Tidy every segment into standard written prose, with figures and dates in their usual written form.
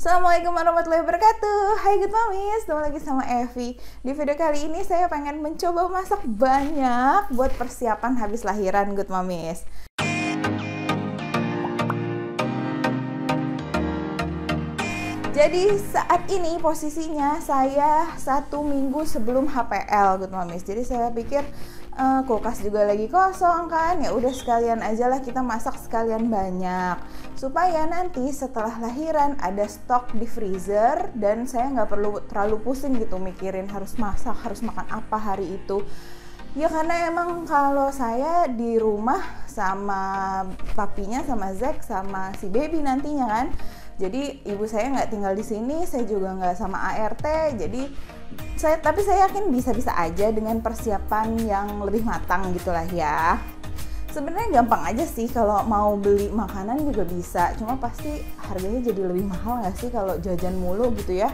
Assalamualaikum warahmatullahi wabarakatuh. Hai Good Momies, ketemu lagi sama Evi. Di video kali ini saya pengen mencoba masak banyak buat persiapan habis lahiran Good Momies. Jadi saat ini posisinya saya 1 minggu sebelum HPL Good Momies. Jadi saya pikir kulkas juga lagi kosong kan, ya udah sekalian aja lah kita masak sekalian banyak supaya nanti setelah lahiran ada stok di freezer dan saya nggak perlu terlalu pusing gitu mikirin harus masak, harus makan apa hari itu. Ya karena emang kalau saya di rumah sama papinya, sama Zack, sama si baby nantinya kan. Jadi ibu saya nggak tinggal di sini, saya juga nggak sama ART. Jadi tapi saya yakin bisa-bisa aja dengan persiapan yang lebih matang gitulah ya. Sebenarnya gampang aja sih kalau mau beli makanan juga bisa. Cuma pasti harganya jadi lebih mahal nggak sih kalau jajan mulu gitu ya.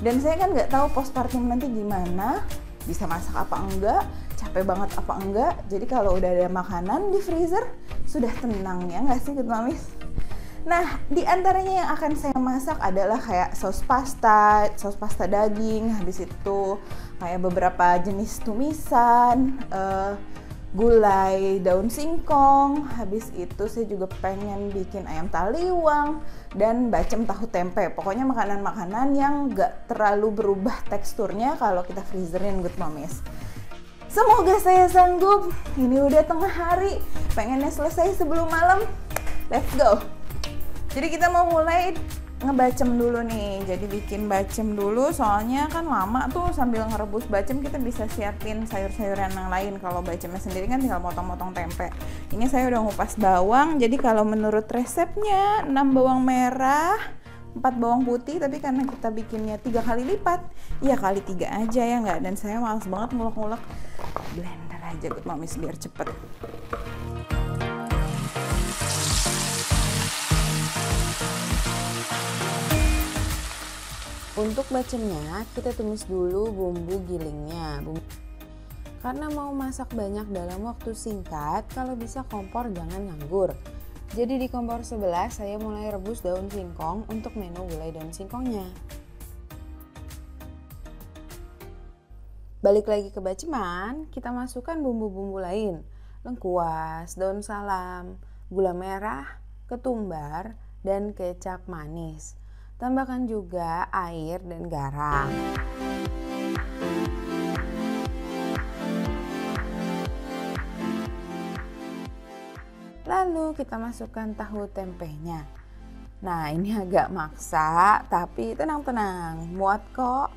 Dan saya kan nggak tahu postpartum nanti gimana, bisa masak apa enggak, capek banget apa enggak. Jadi kalau udah ada makanan di freezer sudah tenang ya nggak sih Good Momies? Nah, di antaranya yang akan saya masak adalah kayak saus pasta daging, habis itu kayak beberapa jenis tumisan, gulai daun singkong, habis itu saya juga pengen bikin ayam taliwang dan bacem tahu tempe. Pokoknya makanan-makanan yang gak terlalu berubah teksturnya kalau kita freezerin Good Momies. Semoga saya sanggup. Ini udah tengah hari, pengennya selesai sebelum malam. Let's go. Jadi kita mau mulai ngebacem dulu nih. Jadi bikin bacem dulu, soalnya kan lama tuh sambil ngerebus bacem kita bisa siapin sayur-sayuran yang lain. Kalau bacemnya sendiri kan tinggal motong-motong tempe. Ini saya udah ngupas bawang. Jadi kalau menurut resepnya 6 bawang merah, 4 bawang putih, tapi karena kita bikinnya 3 kali lipat, ya kali 3 aja ya nggak. Dan saya males banget ngulek-ngulek, blender aja Good Momies biar cepet. Untuk bacemnya, kita tumis dulu bumbu gilingnya. Karena mau masak banyak dalam waktu singkat, kalau bisa kompor jangan nganggur. Jadi di kompor sebelah saya mulai rebus daun singkong untuk menu gulai daun singkongnya. Balik lagi ke baceman, kita masukkan bumbu-bumbu lain. Lengkuas, daun salam, gula merah, ketumbar, dan kecap manis. Tambahkan juga air dan garam. Lalu kita masukkan tahu tempenya. Nah, ini agak maksa, tapi tenang-tenang, muat kok.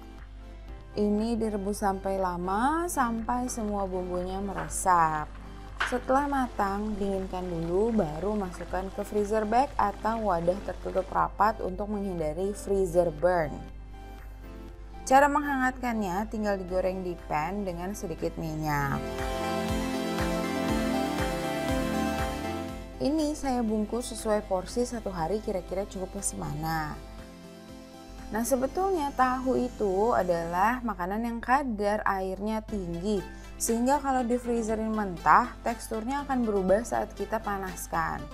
Ini direbus sampai lama, sampai semua bumbunya meresap. Setelah matang, dinginkan dulu, baru masukkan ke freezer bag atau wadah tertutup rapat untuk menghindari freezer burn. Cara menghangatkannya tinggal digoreng di pan dengan sedikit minyak. Ini saya bungkus sesuai porsi 1 hari kira-kira cukupnya semana. Nah, sebetulnya tahu itu adalah makanan yang kadar airnya tinggi, sehingga kalau di freezerin mentah teksturnya akan berubah saat kita panaskan.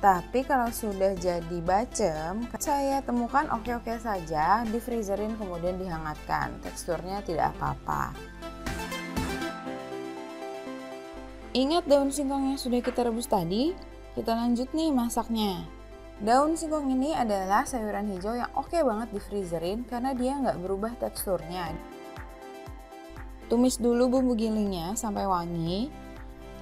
Tapi kalau sudah jadi bacem, saya temukan oke-oke saja, di freezerin kemudian dihangatkan, teksturnya tidak apa-apa. Ingat daun singkong yang sudah kita rebus tadi? Kita lanjut nih masaknya. Daun singkong ini adalah sayuran hijau yang oke banget di freezerin karena dia nggak berubah teksturnya. Tumis dulu bumbu gilingnya sampai wangi.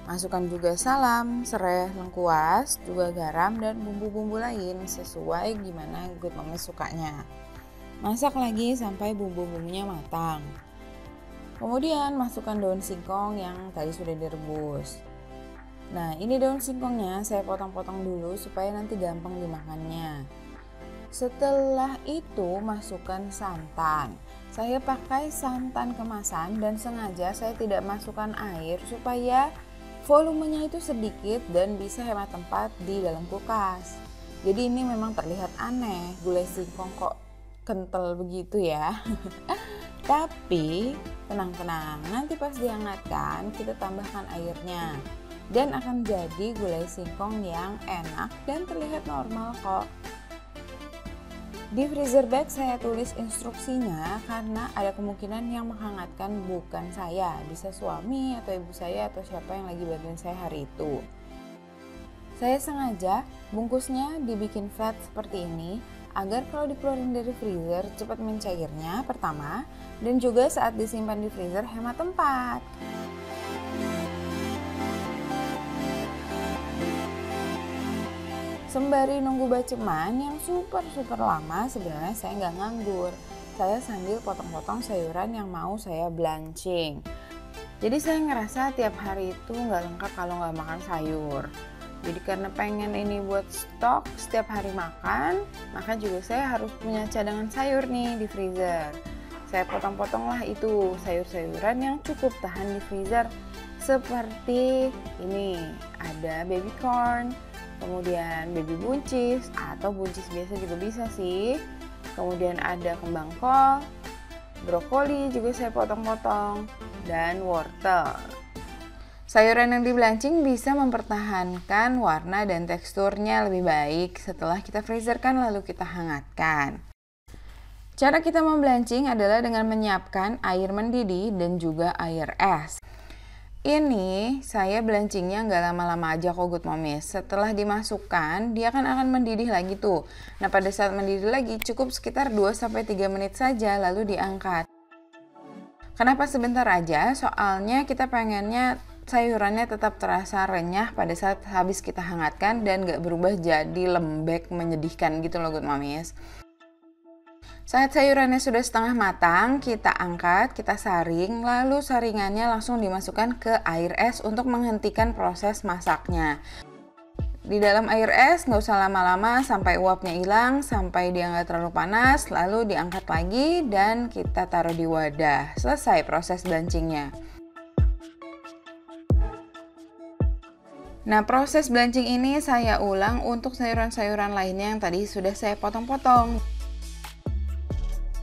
Masukkan juga salam, serai, lengkuas, juga garam dan bumbu-bumbu lain sesuai gimana Good Momies sukanya. Masak lagi sampai bumbu-bumbunya matang. Kemudian masukkan daun singkong yang tadi sudah direbus. Nah, ini daun singkongnya saya potong-potong dulu supaya nanti gampang dimakannya. Setelah itu masukkan santan. Saya pakai santan kemasan dan sengaja saya tidak masukkan air supaya volumenya itu sedikit dan bisa hemat tempat di dalam kulkas. Jadi ini memang terlihat aneh, gulai singkong kok kental begitu ya. Tapi tenang-tenang, nanti pas dihangatkan kita tambahkan airnya. Dan akan jadi gulai singkong yang enak dan terlihat normal kok. Di freezer bag saya tulis instruksinya karena ada kemungkinan yang menghangatkan bukan saya, bisa suami atau ibu saya atau siapa yang lagi bantuin saya hari itu. Saya sengaja bungkusnya dibikin flat seperti ini agar kalau dikeluarin dari freezer cepat mencairnya pertama, dan juga saat disimpan di freezer hemat tempat. Sembari nunggu baceman yang super lama, sebenarnya saya nggak nganggur. Saya sambil potong-potong sayuran yang mau saya blanching. Jadi saya ngerasa tiap hari itu nggak lengkap kalau nggak makan sayur. Jadi karena pengen ini buat stok setiap hari makan, maka juga saya harus punya cadangan sayur nih di freezer. Saya potong-potong lah itu sayur-sayuran yang cukup tahan di freezer. Seperti ini, ada baby corn, kemudian baby buncis atau buncis biasa juga bisa sih. Kemudian ada kembang kol, brokoli juga saya potong-potong, dan wortel. Sayuran yang diblancing bisa mempertahankan warna dan teksturnya lebih baik setelah kita freezerkan lalu kita hangatkan. Cara kita memblancing adalah dengan menyiapkan air mendidih dan juga air es. Ini saya blancingnya nggak lama-lama aja kok Good Momies. Setelah dimasukkan, dia akan mendidih lagi tuh. Nah pada saat mendidih lagi cukup sekitar 2-3 menit saja lalu diangkat. Kenapa sebentar aja? Soalnya kita pengennya sayurannya tetap terasa renyah pada saat habis kita hangatkan dan nggak berubah jadi lembek menyedihkan gitu loh Good Momies. Saat sayurannya sudah setengah matang, kita angkat, kita saring, lalu saringannya langsung dimasukkan ke air es untuk menghentikan proses masaknya. Di dalam air es nggak usah lama-lama sampai uapnya hilang, sampai dia nggak terlalu panas, lalu diangkat lagi dan kita taruh di wadah. Selesai proses blancingnya. Nah, proses blancing ini saya ulang untuk sayuran-sayuran lainnya yang tadi sudah saya potong-potong.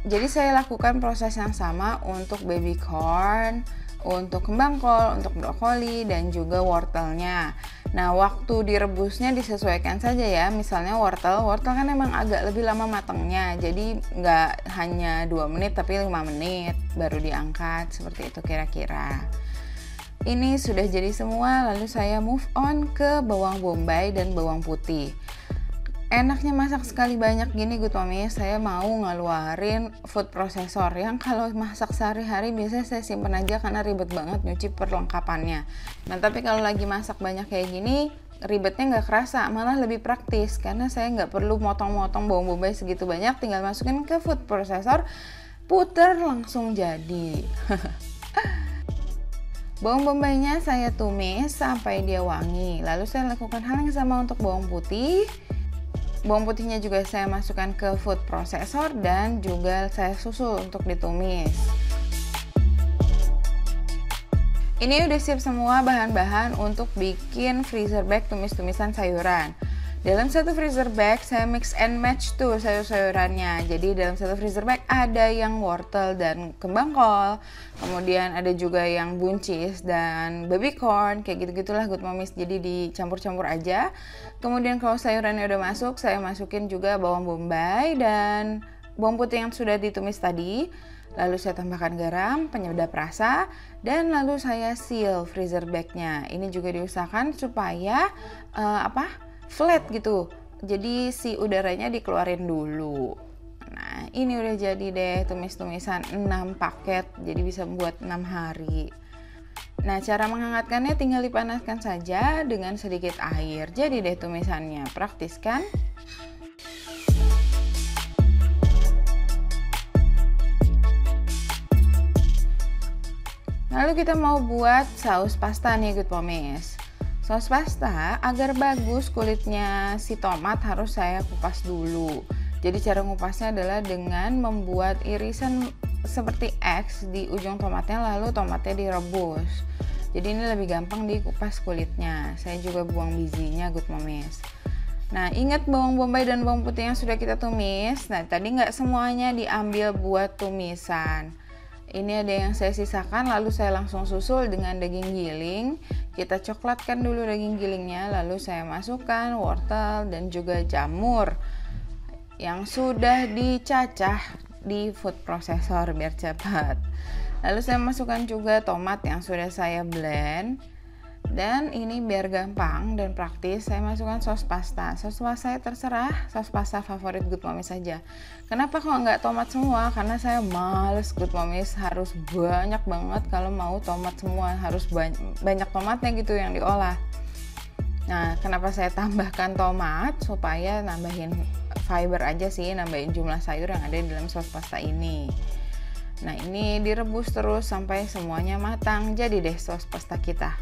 Jadi saya lakukan proses yang sama untuk baby corn, untuk kembang kol, untuk brokoli, dan juga wortelnya. Nah waktu direbusnya disesuaikan saja ya, misalnya wortel kan emang agak lebih lama matangnya, jadi nggak hanya 2 menit tapi 5 menit baru diangkat, seperti itu kira-kira. Ini sudah jadi semua, lalu saya move on ke bawang bombay dan bawang putih. Enaknya masak sekali banyak gini Good Momies, saya mau ngeluarin food processor yang kalau masak sehari-hari biasanya saya simpen aja karena ribet banget nyuci perlengkapannya. Nah tapi kalau lagi masak banyak kayak gini, ribetnya nggak kerasa, malah lebih praktis karena saya nggak perlu motong-motong bawang bombay segitu banyak, tinggal masukin ke food processor, puter langsung jadi. Bawang bombaynya saya tumis sampai dia wangi, lalu saya lakukan hal yang sama untuk bawang putih. Bawang putihnya juga saya masukkan ke food processor dan juga saya susul untuk ditumis. Ini udah siap semua bahan-bahan untuk bikin freezer bag tumis-tumisan sayuran. Dalam satu freezer bag saya mix and match tuh sayur-sayurannya. Jadi dalam satu freezer bag ada yang wortel dan kembang kol, kemudian ada juga yang buncis dan baby corn, kayak gitu-gitulah Good Momies. Jadi dicampur-campur aja. Kemudian kalau sayurannya udah masuk, saya masukin juga bawang bombay dan bawang putih yang sudah ditumis tadi. Lalu saya tambahkan garam, penyedap rasa, dan lalu saya seal freezer bagnya. Ini juga diusahakan supaya flat gitu, jadi si udaranya dikeluarin dulu. Nah ini udah jadi deh tumis-tumisan 6 paket, jadi bisa buat 6 hari. Nah cara menghangatkannya tinggal dipanaskan saja dengan sedikit air, jadi deh tumisannya. Praktis kan? Lalu kita mau buat saus pasta nih Good Momies. Saus pasta agar bagus kulitnya si tomat harus saya kupas dulu. Jadi cara ngupasnya adalah dengan membuat irisan seperti X di ujung tomatnya, lalu tomatnya direbus. Jadi ini lebih gampang dikupas kulitnya. Saya juga buang bijinya Good Momies. Nah ingat bawang bombay dan bawang putih yang sudah kita tumis. Nah tadi nggak semuanya diambil buat tumisan. Ini ada yang saya sisakan, lalu saya langsung susul dengan daging giling. Kita coklatkan dulu daging gilingnya, lalu saya masukkan wortel dan juga jamur. yang sudah dicacah di food processor biar cepat. Lalu saya masukkan juga tomat yang sudah saya blend. Dan ini biar gampang dan praktis, saya masukkan saus pasta. Saus pasta saya terserah, saus pasta favorit Good Momies saja. Kenapa kok nggak tomat semua? Karena saya males Good Momies harus banyak banget kalau mau tomat semua, harus banyak tomatnya gitu yang diolah. Nah, kenapa saya tambahkan tomat? Supaya nambahin fiber aja sih, nambahin jumlah sayur yang ada di dalam saus pasta ini. Nah, ini direbus terus sampai semuanya matang. Jadi deh saus pasta kita.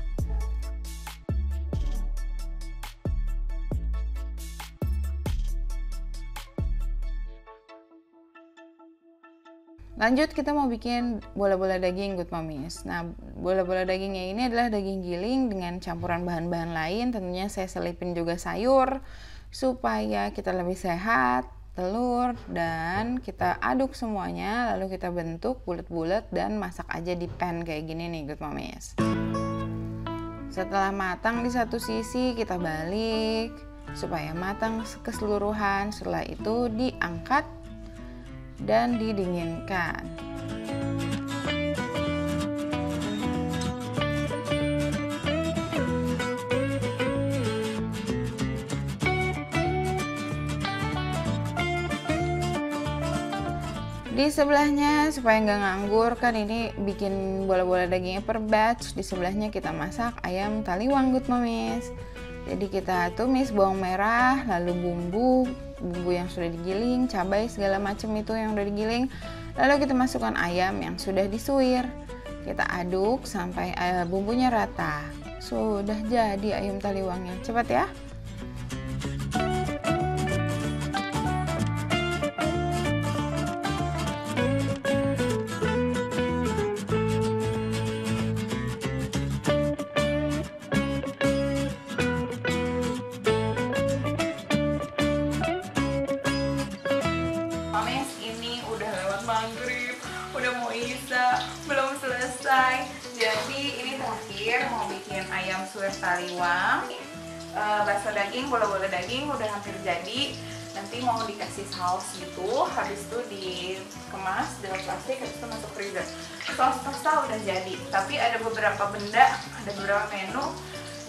Lanjut kita mau bikin bola-bola daging Good Momies. Nah, bola-bola dagingnya ini adalah daging giling dengan campuran bahan-bahan lain. Tentunya saya selipin juga sayur supaya kita lebih sehat, telur, dan kita aduk semuanya. Lalu kita bentuk bulat-bulat dan masak aja di pan kayak gini nih Good Momies. Setelah matang di satu sisi kita balik supaya matang keseluruhan. Setelah itu diangkat dan didinginkan. Di sebelahnya supaya nggak nganggur kan ini bikin bola-bola dagingnya per batch. Di sebelahnya kita masak ayam taliwang Good Momies. Jadi kita tumis bawang merah, lalu bumbu yang sudah digiling, cabai segala macam itu yang udah digiling. Lalu kita masukkan ayam yang sudah disuir. Kita aduk sampai bumbunya rata. Sudah jadi ayam taliwangnya. Cepat ya. Maghrib, udah mau isya, belum selesai. Jadi ini terakhir mau bikin ayam suir taliwang, bakso daging, bola-bola daging udah hampir jadi. Nanti mau dikasih saus gitu, habis itu dikemas dalam plastik, habis itu masuk freezer. Saus pasta udah jadi, tapi ada beberapa benda, ada beberapa menu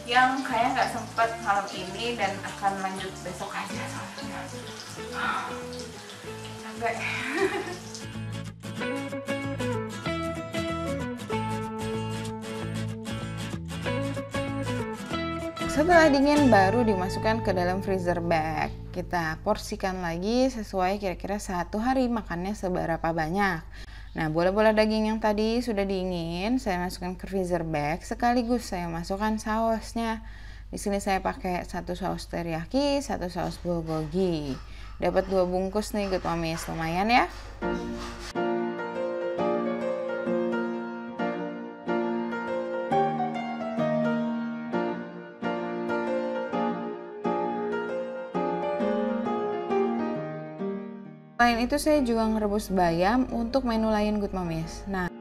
yang kayak nggak sempet malam ini dan akan lanjut besok aja soalnya. Capek. Setelah dingin baru dimasukkan ke dalam freezer bag. Kita porsikan lagi sesuai kira-kira 1 hari makannya seberapa banyak. Nah, bola-bola daging yang tadi sudah dingin, saya masukkan ke freezer bag sekaligus saya masukkan sausnya. Di sini saya pakai 1 saus teriyaki, 1 saus bulgogi. Dapat 2 bungkus nih Good Momies, lumayan ya. Selain itu saya juga ngerebus bayam untuk menu lain Good Momies. Nah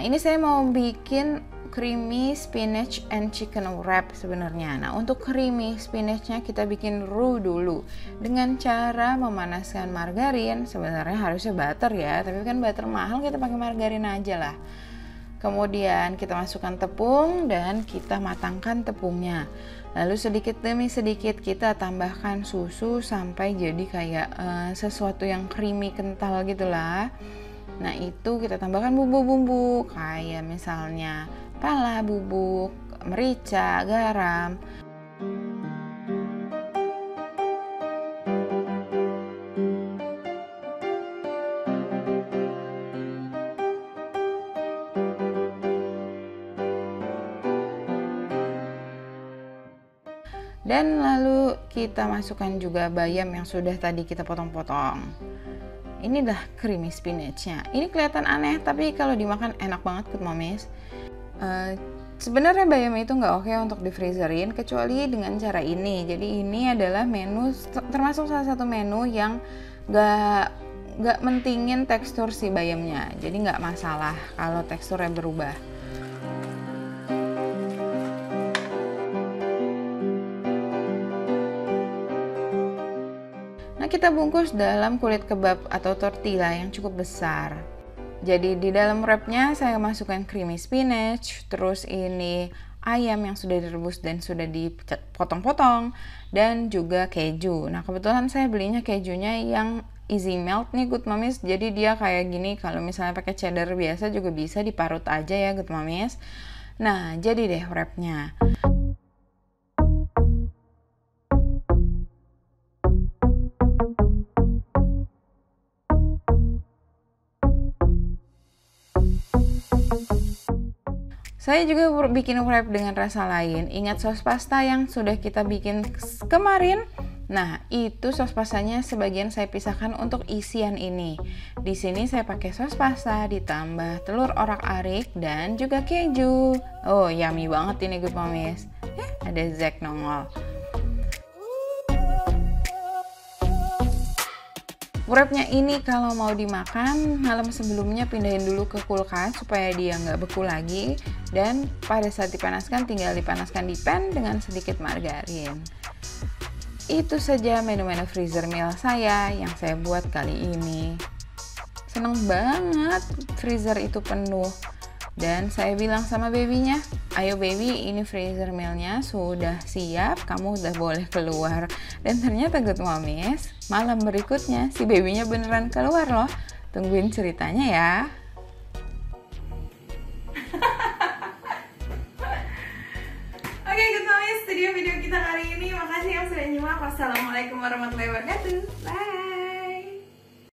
ini saya mau bikin creamy spinach and chicken wrap sebenarnya. Nah, untuk creamy spinachnya kita bikin roux dulu dengan cara memanaskan margarin. Sebenarnya harusnya butter ya, tapi kan butter mahal, kita pakai margarin aja lah. Kemudian kita masukkan tepung dan kita matangkan tepungnya. Lalu sedikit demi sedikit kita tambahkan susu sampai jadi kayak sesuatu yang creamy kental gitulah. Nah, itu kita tambahkan bumbu-bumbu kayak misalnya pala bubuk, merica, garam. Dan lalu kita masukkan juga bayam yang sudah tadi kita potong-potong. Ini dah creamy spinachnya. Ini kelihatan aneh, tapi kalau dimakan enak banget Good Momies. Sebenarnya bayam itu nggak oke untuk di freezerin kecuali dengan cara ini. Jadi ini adalah menu termasuk salah satu menu yang nggak mentingin tekstur si bayamnya. Jadi nggak masalah kalau teksturnya berubah. Nah, kita bungkus dalam kulit kebab atau tortilla yang cukup besar. Jadi di dalam wrapnya saya masukkan creamy spinach, terus ini ayam yang sudah direbus dan sudah dipotong-potong, dan juga keju. Nah, kebetulan saya belinya kejunya yang easy melt nih Good Mommies. Jadi dia kayak gini, kalau misalnya pakai cheddar biasa juga bisa diparut aja ya Good Mommies. Nah, jadi deh wrapnya. Saya juga bikin wrap dengan rasa lain. Ingat sos pasta yang sudah kita bikin kemarin? Nah, itu sos pastanya sebagian saya pisahkan untuk isian ini. Di sini saya pakai sos pasta ditambah telur orak-arik dan juga keju. Oh, yummy banget ini Good Mommies. Ada Zack nongol. Wrapnya ini kalau mau dimakan malam sebelumnya pindahin dulu ke kulkas supaya dia nggak beku lagi, dan pada saat dipanaskan tinggal dipanaskan di pan dengan sedikit margarin. Itu saja menu-menu freezer meal saya yang saya buat kali ini. Seneng banget freezer itu penuh. Dan saya bilang sama babynya, ayo baby, ini freezer mealnya sudah siap, kamu udah boleh keluar. Dan ternyata Good Mommies, malam berikutnya si babynya beneran keluar loh. Tungguin ceritanya ya. Oke Good Mommies, itu dia video kita kali ini. Makasih yang sudah nyimak. Wassalamualaikum warahmatullahi wabarakatuh. Bye.